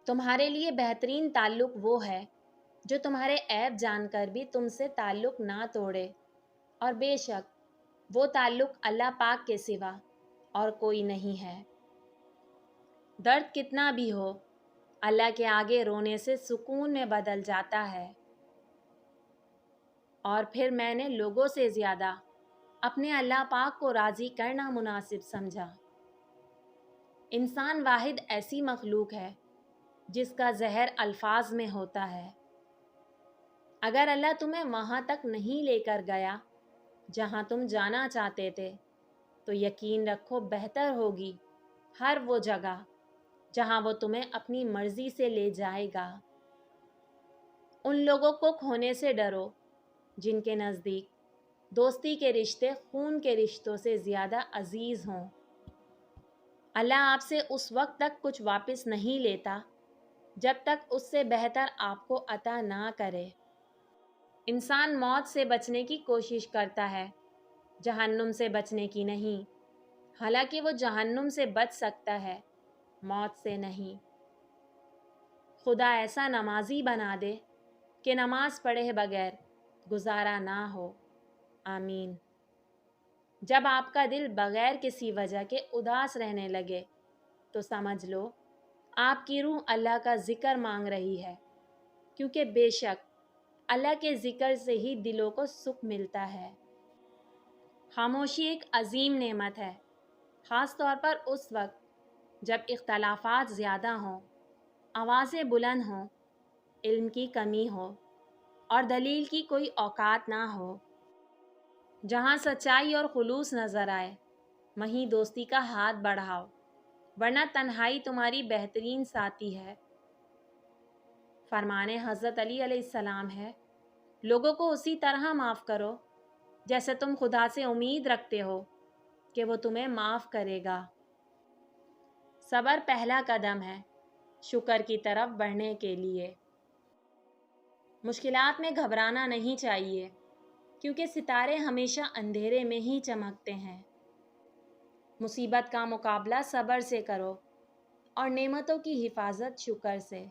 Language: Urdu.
تمہارے لیے بہترین تعلق وہ ہے جو تمہارے عیب جان کر بھی تم سے تعلق نہ توڑے، اور بے شک وہ تعلق اللہ پاک کے سوا اور کوئی نہیں ہے۔ درد کتنا بھی ہو، اللہ کے آگے رونے سے سکون میں بدل جاتا ہے۔ اور پھر میں نے لوگوں سے زیادہ اپنے اللہ پاک کو راضی کرنا مناسب سمجھا۔ انسان واحد ایسی مخلوق ہے جس کا زہر الفاظ میں ہوتا ہے۔ اگر اللہ تمہیں وہاں تک نہیں لے کر گیا جہاں تم جانا چاہتے تھے تو یقین رکھو بہتر ہوگی ہر وہ جگہ جہاں وہ تمہیں اپنی مرضی سے لے جائے گا۔ ان لوگوں کو کھونے سے ڈرو جن کے نزدیک دوستی کے رشتے خون کے رشتوں سے زیادہ عزیز ہوں۔ اللہ آپ سے اس وقت تک کچھ واپس نہیں لیتا جب تک اس سے بہتر آپ کو عطا نہ کرے۔ انسان موت سے بچنے کی کوشش کرتا ہے، جہنم سے بچنے کی نہیں، حالانکہ وہ جہنم سے بچ سکتا ہے، موت سے نہیں۔ خدا ایسا نمازی بنا دے کہ نماز پڑھے بغیر گزارا نہ ہو، آمین۔ جب آپ کا دل بغیر کسی وجہ کے اداس رہنے لگے تو سمجھ لو آپ کی روح اللہ کا ذکر مانگ رہی ہے، کیونکہ بے شک اللہ کے ذکر سے ہی دلوں کو سکھ ملتا ہے۔ خاموشی ایک عظیم نعمت ہے، خاص طور پر اس وقت جب اختلافات زیادہ ہوں، آوازیں بلند ہوں، علم کی کمی ہو اور دلیل کی کوئی اوقات نہ ہو۔ جہاں سچائی اور خلوص نظر آئے وہیں دوستی کا ہاتھ بڑھاؤ، ورنہ تنہائی تمہاری بہترین ساتھی ہے۔ فرمان حضرت علی علیہ السلام ہے، لوگوں کو اسی طرح معاف کرو جیسے تم خدا سے امید رکھتے ہو کہ وہ تمہیں معاف کرے گا۔ صبر پہلا قدم ہے شکر کی طرف بڑھنے کے لیے۔ مشکلات میں گھبرانا نہیں چاہیے، کیونکہ ستارے ہمیشہ اندھیرے میں ہی چمکتے ہیں۔ مصیبت کا مقابلہ صبر سے کرو اور نعمتوں کی حفاظت شکر سے۔